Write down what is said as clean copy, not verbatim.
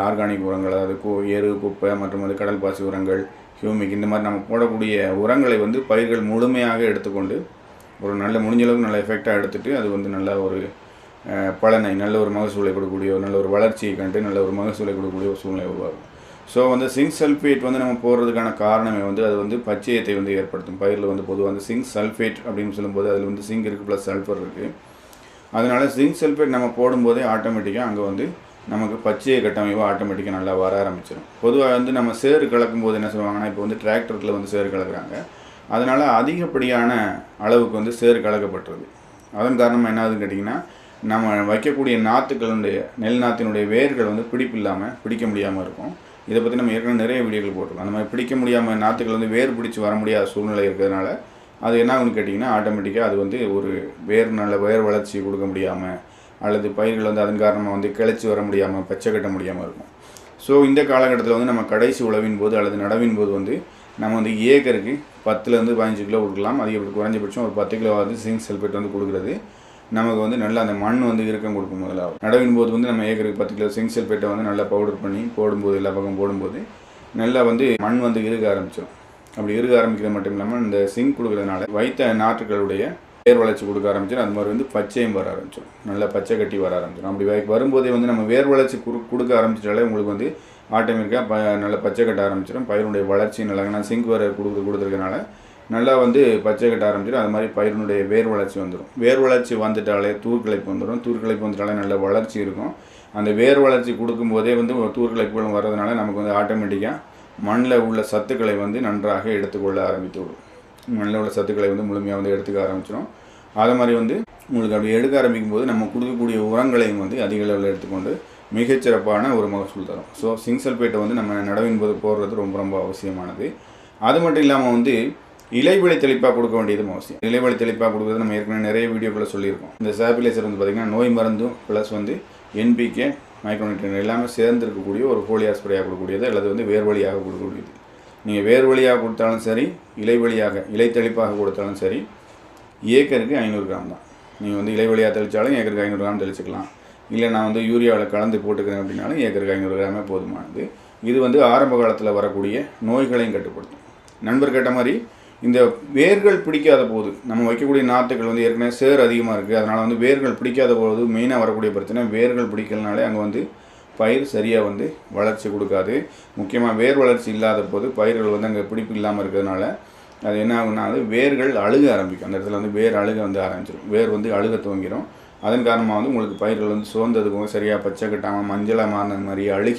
Organic உரங்கள், அதாவது எரு, குப்பை மற்றும் வந்து கடல் பாசி உரங்கள், ஹியூமிக், இந்த மாதிரி நம்ம போடக்கூடிய உரங்களை வந்து பயிர்கள் முழுமையாக எடுத்துக்கொண்டு ஒரு நல்ல முடிஞ்சளவுக்கு நல்ல எஃபெக்டாக எடுத்துகிட்டு அது வந்து நல்ல ஒரு பலனை, நல்ல ஒரு மகசூலை கொடுக்கக்கூடிய நல்ல ஒரு வளர்ச்சியை கண்டு நல்ல ஒரு மகசூலை கொடுக்கக்கூடிய ஒரு சூழ்நிலை உருவாகும். ஸோ வந்து சிங்க் சல்ஃபேட் வந்து நம்ம போடுறதுக்கான காரணமே வந்து அது வந்து பச்சையத்தை வந்து ஏற்படுத்தும். பயிரில் வந்து பொதுவாக வந்து சிங்க் சல்ஃபேட் அப்படின்னு சொல்லும்போது அதில் வந்து சிங்க் இருக்குது ப்ளஸ் சல்ஃபர் இருக்குது. அதனால் சிங்க் சல்ஃபேட் நம்ம போடும்போதே ஆட்டோமேட்டிக்காக அங்கே வந்து நமக்கு பச்சைய கட்டமைப்பு ஆட்டோமேட்டிக்காக நல்லா வர ஆரம்பிச்சிடும். பொதுவாக வந்து நம்ம சேறு கலக்கும் போது என்ன சொல்லுவாங்கன்னா, இப்போ வந்து டிராக்டரில் வந்து சேறு கலக்குறாங்க. அதனால் அதிகப்படியான அளவுக்கு வந்து சேறு கலக்கப்பட்டுருது. அதன் காரணமாக என்ன ஆகுதுன்னு கேட்டிங்கன்னா, நம்ம வைக்கக்கூடிய நாற்றுக்களுடைய நெல் நாற்றினுடைய வேர்கள் வந்து பிடிக்க முடியாமல் இருக்கும். இதை பற்றி நம்ம ஏற்கனவே நிறைய வீடியோக்கள் போட்டிருக்கோம். அந்த மாதிரி பிடிக்க முடியாமல் நாற்றுக்கள் வந்து வேர் பிடிச்சி வர முடியாத சூழ்நிலை இருக்கிறதுனால அது என்ன ஆகுன்னு கேட்டிங்கன்னா, ஆட்டோமேட்டிக்காக அது வந்து ஒரு நல்ல வேர் வளர்ச்சி கொடுக்க முடியாமல் அல்லது பயிர்கள் வந்து அதன் காரணமாக வந்து கிளச்சி வர முடியாமல் பச்சை கட்ட முடியாமல் இருக்கும். ஸோ இந்த காலகட்டத்தில் வந்து நம்ம கடைசி உழவின் போது அல்லது நடவின் போது வந்து நம்ம வந்து ஏக்கருக்கு 10லேருந்து 15 கிலோ கொடுக்கலாம். அதிகப்படி குறைஞ்சபட்சம் ஒரு 10 கிலோவாவது சிங்க் சல்ஃபேட் வந்து கொடுக்குறது நமக்கு வந்து நல்லா அந்த மண் வந்து இறுக்கம் கொடுக்கும். முதலாவது நடவின் போது வந்து நம்ம ஏக்கருக்கு 10 கிலோ சிங்க் சல்ஃபேட்டை வந்து நல்லா பவுடர் பண்ணி போடும்போது எல்லா பக்கம் போடும்போது நல்லா வந்து மண் வந்து இறுக ஆரம்பிச்சிடும். அப்படி இறுக ஆரம்பிக்கிறது மட்டும் இல்லாமல் இந்த சிங்க் கொடுக்குறதுனால வைத்த நாற்றுகளுடைய வேர் வளர்ச்சி கொடுக்க ஆரம்பிச்சிடும். அது மாதிரி வந்து பச்சையும் வர ஆரம்பிச்சிடும், நல்லா பச்சை கட்டி வர ஆரம்பிச்சிடும். அப்படி வரும்போதே வந்து நம்ம வேர் வளர்ச்சி கொடுக்க ஆரம்பிச்சிட்டாலே உங்களுக்கு வந்து ஆட்டோமேட்டிக்காக நல்லா பச்சை கட்ட ஆரம்பிச்சிடும். பயிரினுடைய வளர்ச்சி நல்லா சிங்க் வேறு கொடுத்துருக்கனால நல்லா வந்து பச்சை கட்ட ஆரம்பிச்சிடும். அது மாதிரி பயிரினுடைய வேர் வளர்ச்சி வந்துடும். வேர் வளர்ச்சி வந்துட்டாலே தூர்கிளைப்பு வந்துடும். தூர்கிளைப்பு வந்துட்டாலே நல்ல வளர்ச்சி இருக்கும். அந்த வேர் வளர்ச்சி கொடுக்கும்போதே வந்து ஒரு தூர்கிளைப்புகளும் வர்றதுனால நமக்கு வந்து ஆட்டோமேட்டிக்காக மண்ணில் உள்ள சத்துக்களை வந்து நன்றாக எடுத்துக்கொள்ள ஆரம்பித்து விடும். மண்ணில் உள்ள சத்துக்களை வந்து முழுமையாக வந்து எடுத்துக்க ஆரம்பிச்சிடும். அது மாதிரி வந்து உங்களுக்கு அப்படி எடுக்க ஆரம்பிக்கும் போது நம்ம கொடுக்கக்கூடிய உரங்களையும் வந்து அதிக அளவில் எடுத்துக்கொண்டு மிகச்சிறப்பான ஒரு மகசூல் தரும். ஸோ சிங்க் சல்ஃபேட்டை வந்து நம்ம நடவின் போது போடுறது ரொம்ப ரொம்ப அவசியமானது. அது மட்டும் இல்லாமல் வந்து இலைவெளி தெளிப்பாக கொடுக்க வேண்டியதும் அவசியம். இலைவெளி தெளிப்பாக கொடுக்குறது நம்ம ஏற்கனவே நிறைய வீடியோக்களை சொல்லியிருக்கோம். இந்த சாப்பிலைசர் வந்து பார்த்திங்கன்னா நோய் மருந்தும் ப்ளஸ் வந்து என்பிகே, மைக்ரோநியூட்ரியன் எல்லாமே சேர்ந்து இருக்கக்கூடிய ஒரு ஃபோலியார் ஸ்ப்ரேயாக கொடுக்கக்கூடியது அல்லது வந்து வேர் வழியாக கொடுக்கக்கூடியது. நீங்கள் வேர் வழியாக கொடுத்தாலும் சரி, இலை தெளிப்பாக கொடுத்தாலும் சரி, ஏக்கருக்கு 500 கிராம் தான். நீங்கள் வந்து இலை வழியாக தெளித்தாலும் ஏக்கருக்கு 500 கிராம் தெளிச்சிக்கலாம். இல்லை நான் வந்து யூரியாவில் கலந்து போட்டுக்கிறேன் அப்படின்னாலும் ஏக்கருக்கு 500 கிராமே போதுமானது. இது வந்து ஆரம்ப காலத்தில் வரக்கூடிய நோய்களையும் கட்டுப்படுத்தும். நண்பர் கேட்ட மாதிரி இந்த வேர்கள் பிடிக்காத போது நம்ம வைக்கக்கூடிய நாற்றுகள் வந்து ஏற்கனவே சேர் அதிகமாக இருக்குது. அதனால் வந்து வேர்கள் பிடிக்காத போது மெயினாக வரக்கூடிய பிரச்சனை வேர்கள் பிடிக்கலனாலே அங்கே வந்து பயிர் சரியாக வந்து வளர்ச்சி கொடுக்காது. முக்கியமாக வேர் வளர்ச்சி இல்லாத போது பயிர்கள் வந்து அங்கே பிடிப்பு இல்லாமல் இருக்கிறதுனால அது என்ன ஆகுன்னா அது வேர்கள் அழுக ஆரம்பிக்கும். அந்த இடத்துல வந்து வேர் அழுக வந்து ஆரம்பிச்சிடும். வேர் வந்து அழுக துவங்கிடும். அதன் காரணமாக வந்து உங்களுக்கு பயிர்கள் வந்து சோர்ந்ததுக்கும் சரியாக பச்சை கட்டாமல் மஞ்சளாக மாறின மாதிரி அழுகி